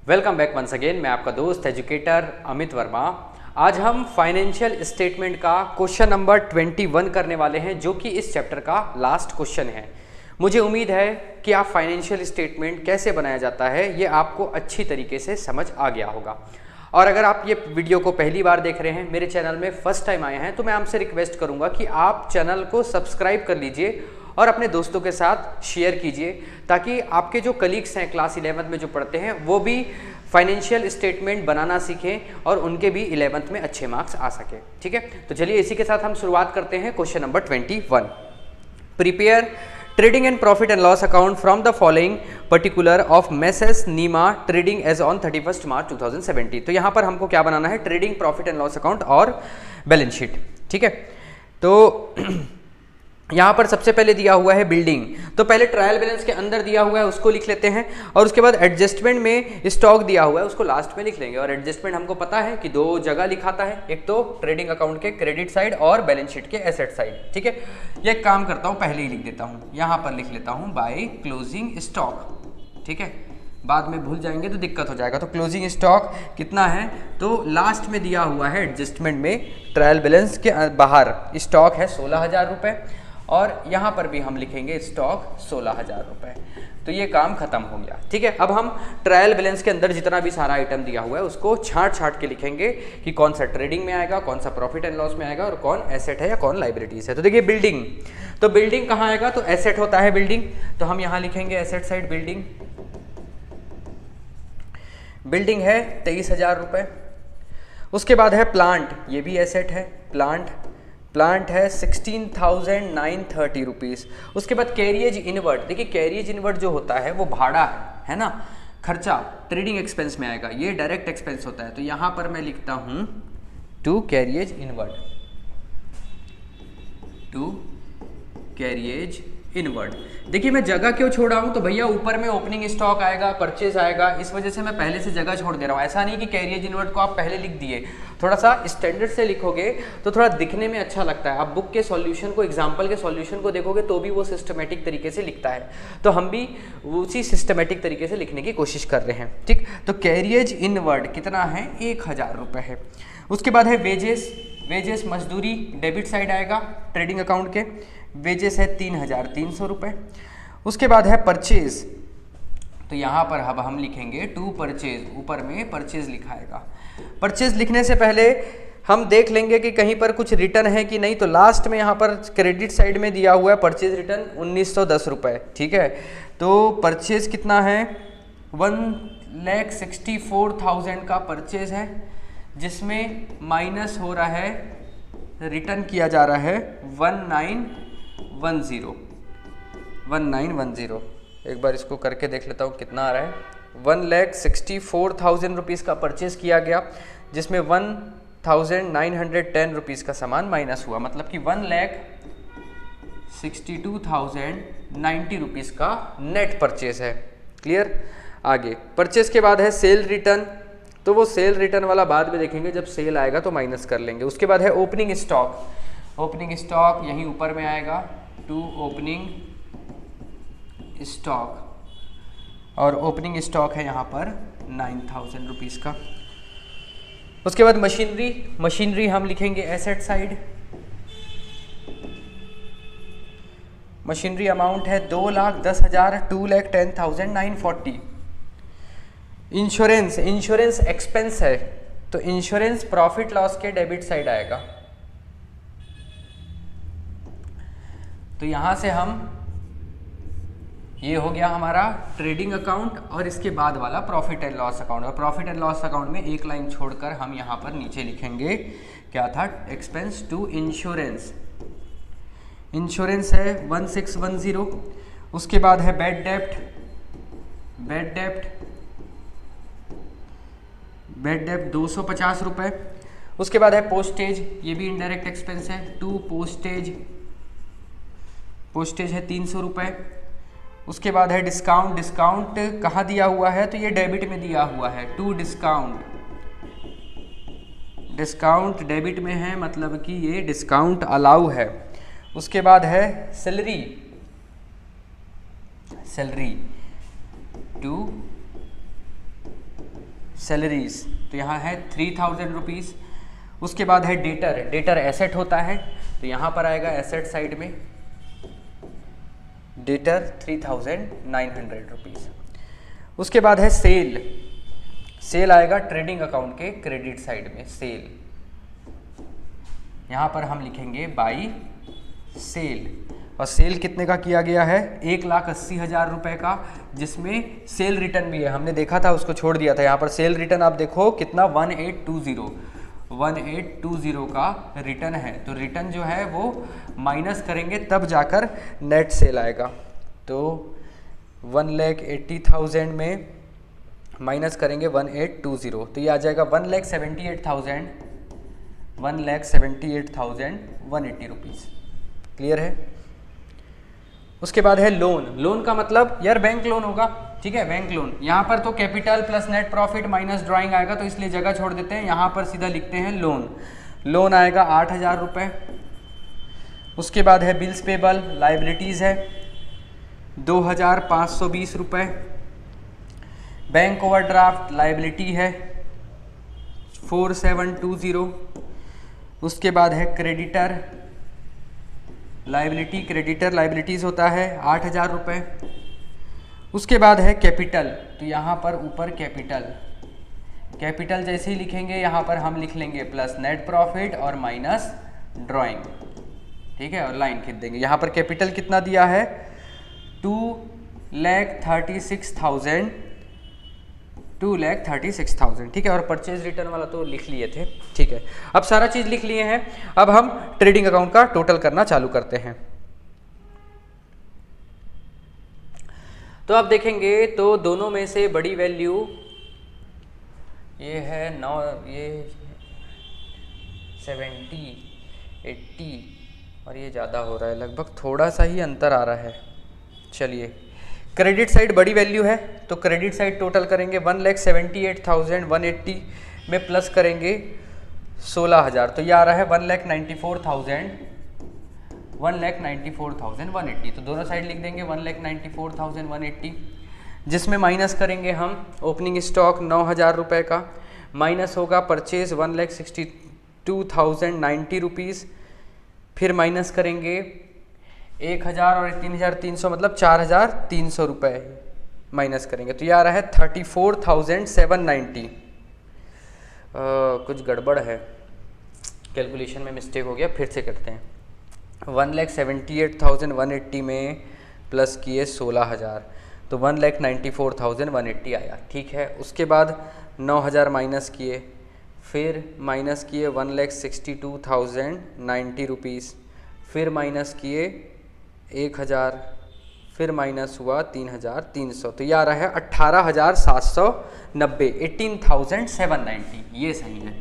Welcome back once again. मैं आपका दोस्त एजुकेटर अमित वर्मा। आज हम फाइनेंशियल स्टेटमेंट का क्वेश्चन नंबर 21 करने वाले हैं, जो कि इस चैप्टर का लास्ट क्वेश्चन है। मुझे उम्मीद है कि आप फाइनेंशियल स्टेटमेंट कैसे बनाया जाता है ये आपको अच्छी तरीके से समझ आ गया होगा। और अगर आप ये वीडियो को पहली बार देख रहे हैं, मेरे चैनल में फर्स्ट टाइम आए हैं, तो मैं आपसे रिक्वेस्ट करूंगा कि आप चैनल को सब्सक्राइब कर लीजिए और अपने दोस्तों के साथ शेयर कीजिए, ताकि आपके जो कलीग्स हैं क्लास 11th में जो पढ़ते हैं वो भी फाइनेंशियल स्टेटमेंट बनाना सीखें और उनके भी 11th में अच्छे मार्क्स आ सके। ठीक है, तो चलिए इसी के साथ हम शुरुआत करते हैं। Question number 21, prepare trading and profit and loss account from the following particulars of messrs Nima trading as on 31 March 2017। तो यहाँ पर हमको क्या बनाना है? Trading, profit and loss account और बैलेंस शीट। ठीक है, तो यहाँ पर सबसे पहले दिया हुआ है बिल्डिंग, तो पहले ट्रायल बैलेंस के अंदर दिया हुआ है उसको लिख लेते हैं, और उसके बाद एडजस्टमेंट में स्टॉक दिया हुआ है उसको लास्ट में लिख लेंगे। और एडजस्टमेंट हमको पता है कि दो जगह लिखाता है, एक तो ट्रेडिंग अकाउंट के क्रेडिट साइड और बैलेंस शीट के एसेट साइड। ठीक है, ये काम करता हूँ, पहले ही लिख देता हूँ, यहाँ पर लिख लेता हूँ बाय क्लोजिंग स्टॉक। ठीक है, बाद में भूल जाएंगे तो दिक्कत हो जाएगा। तो क्लोजिंग स्टॉक कितना है? तो लास्ट में दिया हुआ है एडजस्टमेंट में ट्रायल बैलेंस के बाहर स्टॉक है 16,000 रुपये, और यहाँ पर भी हम लिखेंगे स्टॉक 16,000 रुपये। तो ये काम खत्म हो गया। ठीक है, अब हम ट्रायल बैलेंस के अंदर जितना भी सारा आइटम दिया हुआ है उसको छांट के लिखेंगे कि कौन सा ट्रेडिंग में आएगा, कौन सा प्रॉफिट एंड लॉस में आएगा, और कौन एसेट है या कौन लाइबिलिटीज है। तो देखिए बिल्डिंग, तो बिल्डिंग कहाँ आएगा? तो एसेट होता है बिल्डिंग, तो हम यहाँ लिखेंगे एसेट साइड बिल्डिंग। बिल्डिंग है 23,000 रुपये। उसके बाद है प्लांट, ये भी एसेट है, प्लांट है 16,930 रुपीज़। उसके बाद कैरियज इनवर्ट, देखिए कैरियज इनवर्ट जो होता है वो भाड़ा है ना, खर्चा ट्रेडिंग एक्सपेंस में आएगा, ये डायरेक्ट एक्सपेंस होता है। तो यहाँ पर मैं लिखता हूँ टू कैरियज इनवर्ट। देखिए मैं जगह क्यों छोड़ा हूँ? तो भैया ऊपर में ओपनिंग स्टॉक आएगा, परचेज आएगा, इस वजह से मैं पहले से जगह छोड़ दे रहा हूँ। ऐसा नहीं कि कैरियज इनवर्ट को आप पहले लिख दिए, थोड़ा सा स्टैंडर्ड से लिखोगे तो थोड़ा दिखने में अच्छा लगता है। आप बुक के सॉल्यूशन को, एग्जाम्पल के सॉल्यूशन को देखोगे तो भी वो सिस्टमेटिक तरीके से लिखता है, तो हम भी उसी सिस्टमेटिक तरीके से लिखने की कोशिश कर रहे हैं। ठीक, तो कैरियज इनवर्ट कितना है? 1,000 रुपये है। उसके बाद है वेजेस मजदूरी डेबिट साइड आएगा ट्रेडिंग अकाउंट के, वेजेस है 3,300 रुपये। उसके बाद है परचेज, तो यहाँ पर अब हम लिखेंगे टू परचेज, ऊपर में परचेज लिखाएगा। परचेज लिखने से पहले हम देख लेंगे कि कहीं पर कुछ रिटर्न है कि नहीं, तो लास्ट में यहाँ पर क्रेडिट साइड में दिया हुआ है परचेज रिटर्न 1,910 रुपये। ठीक है, तो परचेज कितना है? 1,64,000 का परचेज है, जिसमें माइनस हो रहा है, रिटर्न किया जा रहा है 1910। एक बार इसको करके देख लेता हूँ कितना आ रहा है। 1,64,000 रुपीज़ का परचेज किया गया, जिसमें 1,910 रुपीज़ का सामान माइनस हुआ, मतलब कि 1,62,090 रुपीज़ का नेट परचेज है। क्लियर? आगे परचेज के बाद है सेल रिटर्न, तो वो सेल रिटर्न वाला बाद में देखेंगे, जब सेल आएगा तो माइनस कर लेंगे। उसके बाद है ओपनिंग स्टॉक यहीं ऊपर में आएगा, टू ओपनिंग स्टॉक, और ओपनिंग स्टॉक है यहाँ पर 9,000 रुपीज़ का। उसके बाद मशीनरी हम लिखेंगे एसेट साइड। मशीनरी अमाउंट है 2,10,000, 2,10,940। इंश्योरेंस एक्सपेंस है, तो इंश्योरेंस प्रॉफिट लॉस के डेबिट साइड आएगा। तो यहां से हम, ये हो गया हमारा ट्रेडिंग अकाउंट, और इसके बाद वाला प्रॉफिट एंड लॉस अकाउंट। और प्रॉफिट एंड लॉस अकाउंट में एक लाइन छोड़कर हम यहाँ पर नीचे लिखेंगे, क्या था? एक्सपेंस टू इंश्योरेंस है 1,610। उसके बाद है बैड डेप्ट 250 रुपये। उसके बाद है पोस्टेज, ये भी इनडायरेक्ट एक्सपेंस है, टू पोस्टेज है 300 रुपये। उसके बाद है डिस्काउंट कहाँ दिया हुआ है? तो ये डेबिट में दिया हुआ है, टू डिस्काउंट डेबिट में है, मतलब कि ये डिस्काउंट अलाउ है। उसके बाद है सैलरी टू सैलरीज, तो यहाँ है 3000 रुपीज़। उसके बाद है डेटर, डेटर एसेट होता है, तो यहाँ पर आएगा एसेट साइड में डेटर 3900 रुपीज़। उसके बाद है सेल, सेल आएगा ट्रेडिंग अकाउंट के क्रेडिट साइड में सेल, यहाँ पर हम लिखेंगे बाई सेल। और सेल कितने का किया गया है? 1,80,000 रुपये का, जिसमें सेल रिटर्न भी है, हमने देखा था उसको छोड़ दिया था। यहाँ पर सेल रिटर्न आप देखो कितना 1820 का रिटर्न है, तो रिटर्न जो है वो माइनस करेंगे तब जाकर नेट सेल आएगा। तो 1,80,000 में माइनस करेंगे 1820, तो ये आ जाएगा 1,78,180 रुपीज़। क्लियर है? उसके बाद है लोन, लोन का मतलब यार बैंक लोन होगा, ठीक है, बैंक लोन। यहाँ पर तो capital plus net profit minus drawing आएगा, तो इसलिए जगह छोड़ देते हैं, यहाँ पर सीधा लिखते हैं लोन। लोन आएगा 8,000 रुपये। उसके बाद है बिल्स पेबल, लाइबिलिटीज़ है 2,520 रुपये। बैंक ओवरड्राफ्ट लाइबिलिटी है 4720। उसके बाद है क्रेडिटर लाइबिलिटी, क्रेडिटर लाइबिलिटीज़ होता है 8,000 रुपये। उसके बाद है कैपिटल, तो यहाँ पर ऊपर कैपिटल, कैपिटल जैसे ही लिखेंगे यहाँ पर हम लिख लेंगे प्लस नेट प्रॉफिट और माइनस ड्राइंग, ठीक है, और लाइन खींच देंगे। यहाँ पर कैपिटल कितना दिया है? 2,36,000, 2,36,000, ठीक है। और परचेज रिटर्न वाला तो लिख लिए थे, ठीक है। अब सारा चीज़ लिख लिए हैं, अब हम ट्रेडिंग अकाउंट का टोटल करना चालू करते हैं। तो आप देखेंगे तो दोनों में से बड़ी वैल्यू ये है 9, ये 70, 80 और ये ज़्यादा हो रहा है, लगभग थोड़ा सा ही अंतर आ रहा है। चलिए, क्रेडिट साइड बड़ी वैल्यू है, तो क्रेडिट साइड टोटल करेंगे 1,78,180 में प्लस करेंगे 16,000, तो ये आ रहा है 1,94,180, तो दोनों साइड लिख देंगे 1,94,180, जिसमें माइनस करेंगे हम ओपनिंग स्टॉक 9,000 रुपये का, माइनस होगा परचेज 1,62,090 रुपीज़, फिर माइनस करेंगे 1,000 और 3,300 मतलब 4,300 रुपये माइनस करेंगे, तो ये आ रहा है 34,790। कुछ गड़बड़ है, कैलकुलेशन में मिस्टेक हो गया, फिर से करते हैं। 1,78,180 में प्लस किए 16,000, तो 1,94,180 आया, ठीक है। उसके बाद 9,000 माइनस किए, फिर माइनस किए 1,62,090 रुपीज़, फिर माइनस किए 1,000, फिर माइनस हुआ 3,300, तो ये आ रहा है 18,790, 18,790, ये सही है।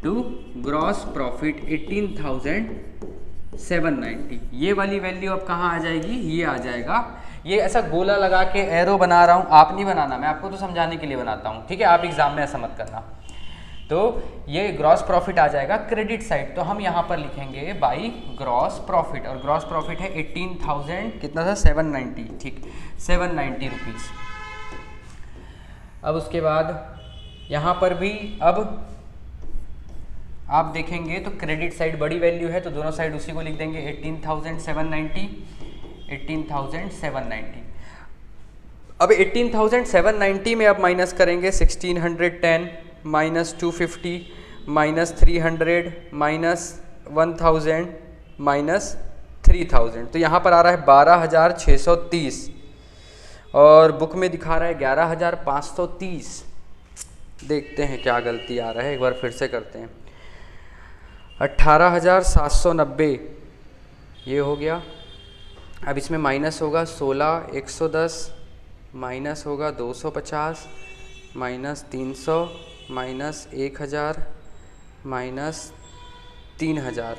टू ग्रॉस प्रॉफिट 18,790, ये वाली वैल्यू अब कहाँ आ जाएगी? ये आ जाएगा, ये ऐसा गोला लगा के एरो बना रहा हूँ, आप नहीं बनाना, मैं आपको तो समझाने के लिए बनाता हूँ, ठीक है, आप एग्जाम में ऐसा मत करना। तो ये ग्रॉस प्रॉफिट आ जाएगा क्रेडिट साइड, तो हम यहाँ पर लिखेंगे बाई ग्रॉस प्रॉफिट, और ग्रॉस प्रॉफिट है 18,000 कितना था? 790, ठीक, 790 रुपीज़। अब उसके बाद यहाँ पर भी अब आप देखेंगे तो क्रेडिट साइड बड़ी वैल्यू है, तो दोनों साइड उसी को लिख देंगे 18,790, 18,790। अब 18,790 में अब माइनस करेंगे 1,610 माइनस 250 माइनस 300 माइनस 1,000 माइनस 3,000, तो यहाँ पर आ रहा है 12,630 और बुक में दिखा रहा है 11,530। देखते हैं क्या गलती आ रहा है, एक बार फिर से करते हैं। 18,790 ये हो गया। अब इसमें माइनस होगा 16,110 माइनस होगा 250 माइनस 300 माइनस 1,000 माइनस 3,000,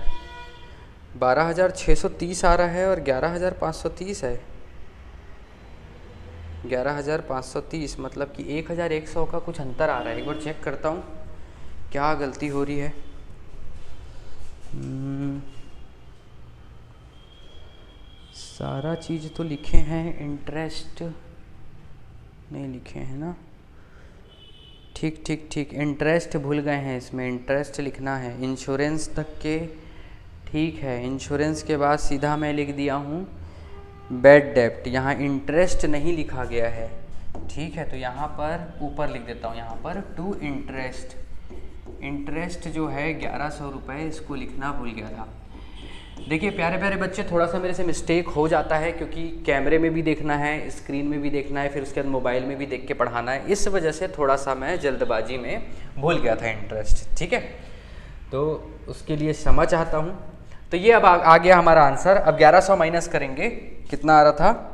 12,630 आ रहा है और 11,530 है। 11,530 मतलब कि 1,100 का कुछ अंतर आ रहा है। एक बार चेक करता हूँ क्या गलती हो रही है। सारा चीज़ तो लिखे हैं, इंटरेस्ट नहीं लिखे हैं ना, ठीक ठीक ठीक, इंटरेस्ट भूल गए हैं, इसमें इंटरेस्ट लिखना है, इंश्योरेंस तक के ठीक है। इंश्योरेंस के बाद सीधा मैं लिख दिया हूँ बैड डेप्ट, यहाँ इंटरेस्ट नहीं लिखा गया है, ठीक है। तो यहाँ पर ऊपर लिख देता हूँ, यहाँ पर टू इंटरेस्ट, इंटरेस्ट जो है 1100 रुपये, इसको लिखना भूल गया था। देखिए प्यारे प्यारे बच्चे, थोड़ा सा मेरे से मिस्टेक हो जाता है क्योंकि कैमरे में भी देखना है, स्क्रीन में भी देखना है, फिर उसके बाद मोबाइल में भी देख के पढ़ाना है, इस वजह से थोड़ा सा मैं जल्दबाजी में भूल गया था इंटरेस्ट, ठीक है। तो उसके लिए क्षमा चाहता हूँ। तो ये अब आ गया हमारा आंसर। अब 1100 माइनस करेंगे, कितना आ रहा था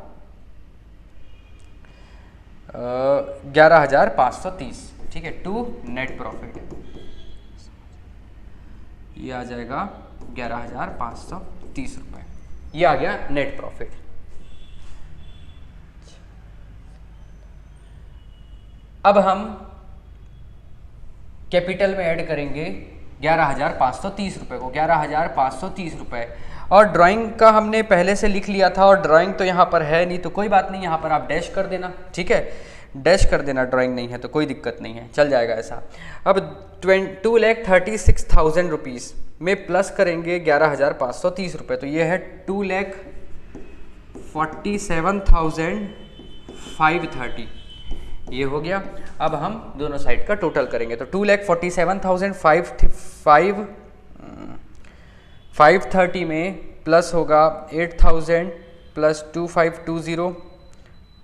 11,530, ठीक है, टू नेट प्रॉफिट, ये आ जाएगा 11,530 रुपये, ये आ गया नेट प्रॉफिट। अब हम कैपिटल में ऐड करेंगे 11,530 रुपये को, 11,530 रुपये। और ड्राइंग का हमने पहले से लिख लिया था और ड्राइंग तो यहाँ पर है नहीं, तो कोई बात नहीं, यहाँ पर आप डैश कर देना, ठीक है, डैश कर देना, ड्राइंग नहीं है तो कोई दिक्कत नहीं है, चल जाएगा ऐसा। अब 2,36,000 रुपीज़ में प्लस करेंगे 11,530 रुपये, तो ये है 2,47,530, ये हो गया। अब हम दोनों साइड का टोटल करेंगे, तो 2,47,530 में प्लस होगा 8,000 प्लस 2,520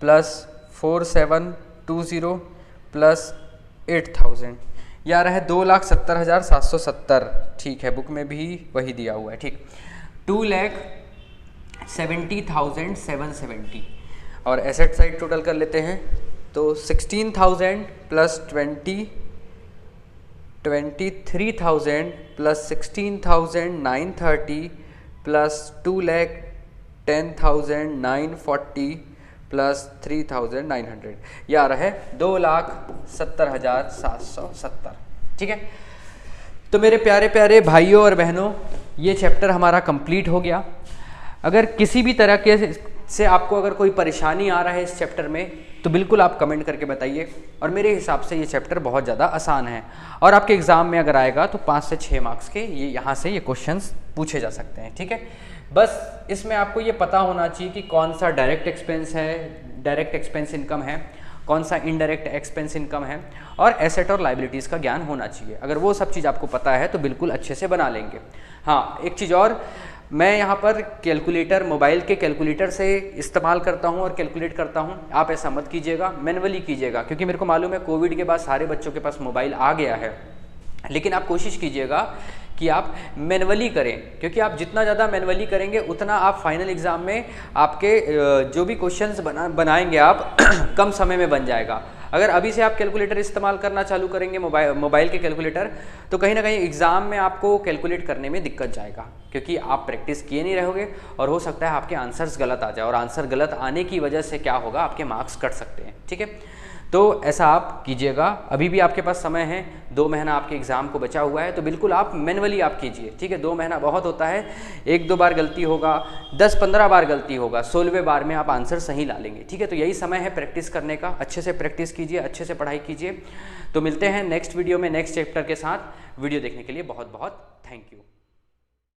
प्लस 4,720 प्लस 8,000, या रहा है 2,70,770, ठीक है, बुक में भी वही दिया हुआ है, ठीक। 2,70,770 और एसेट साइड टोटल कर लेते हैं, तो 16,000 प्लस 23,000 प्लस 16,930 प्लस 2,10,940 प्लस 3,900, ये आ रहा है 2,70,770, ठीक है। तो मेरे प्यारे प्यारे भाइयों और बहनों, ये चैप्टर हमारा कंप्लीट हो गया। अगर किसी भी तरह के से आपको अगर कोई परेशानी आ रहा है इस चैप्टर में, तो बिल्कुल आप कमेंट करके बताइए। और मेरे हिसाब से ये चैप्टर बहुत ज़्यादा आसान है और आपके एग्ज़ाम में अगर आएगा तो 5 से 6 मार्क्स के ये यहाँ से ये क्वेश्चंस पूछे जा सकते हैं, ठीक है। बस इसमें आपको ये पता होना चाहिए कि कौन सा डायरेक्ट एक्सपेंस है, डायरेक्ट एक्सपेंस इनकम है, कौन सा इनडायरेक्ट एक्सपेंस इनकम है, और एसेट और लाइबिलिटीज़ का ज्ञान होना चाहिए। अगर वो सब चीज़ आपको पता है तो बिल्कुल अच्छे से बना लेंगे। हाँ, एक चीज़ और, मैं यहाँ पर कैलकुलेटर, मोबाइल के कैलकुलेटर से इस्तेमाल करता हूँ और कैलकुलेट करता हूँ। आप ऐसा मत कीजिएगा, मैनुअली कीजिएगा, क्योंकि मेरे को मालूम है कोविड के बाद सारे बच्चों के पास मोबाइल आ गया है, लेकिन आप कोशिश कीजिएगा कि आप मैनुअली करें, क्योंकि आप जितना ज़्यादा मैनुअली करेंगे उतना आप फाइनल एग्ज़ाम में आपके जो भी क्वेश्चंस बनाएंगे आप कम समय में बन जाएगा। अगर अभी से आप कैलकुलेटर इस्तेमाल करना चालू करेंगे, मोबाइल के कैलकुलेटर, तो कहीं ना कहीं एग्ज़ाम में आपको कैलकुलेट करने में दिक्कत जाएगा, क्योंकि आप प्रैक्टिस किए नहीं रहोगे और हो सकता है आपके आंसर्स गलत आ जाए, और आंसर गलत आने की वजह से क्या होगा, आपके मार्क्स कट सकते हैं, ठीक है। तो ऐसा आप कीजिएगा। अभी भी आपके पास समय है, 2 महीना आपके एग्ज़ाम को बचा हुआ है, तो बिल्कुल आप मैनुअली आप कीजिए, ठीक है। 2 महीना बहुत होता है, 1-2 बार गलती होगा, 10-15 बार गलती होगा, 16वें बार में आप आंसर सही ला लेंगे, ठीक है। तो यही समय है प्रैक्टिस करने का, अच्छे से प्रैक्टिस कीजिए, अच्छे से पढ़ाई कीजिए। तो मिलते हैं नेक्स्ट वीडियो में नेक्स्ट चैप्टर के साथ। वीडियो देखने के लिए बहुत बहुत थैंक यू।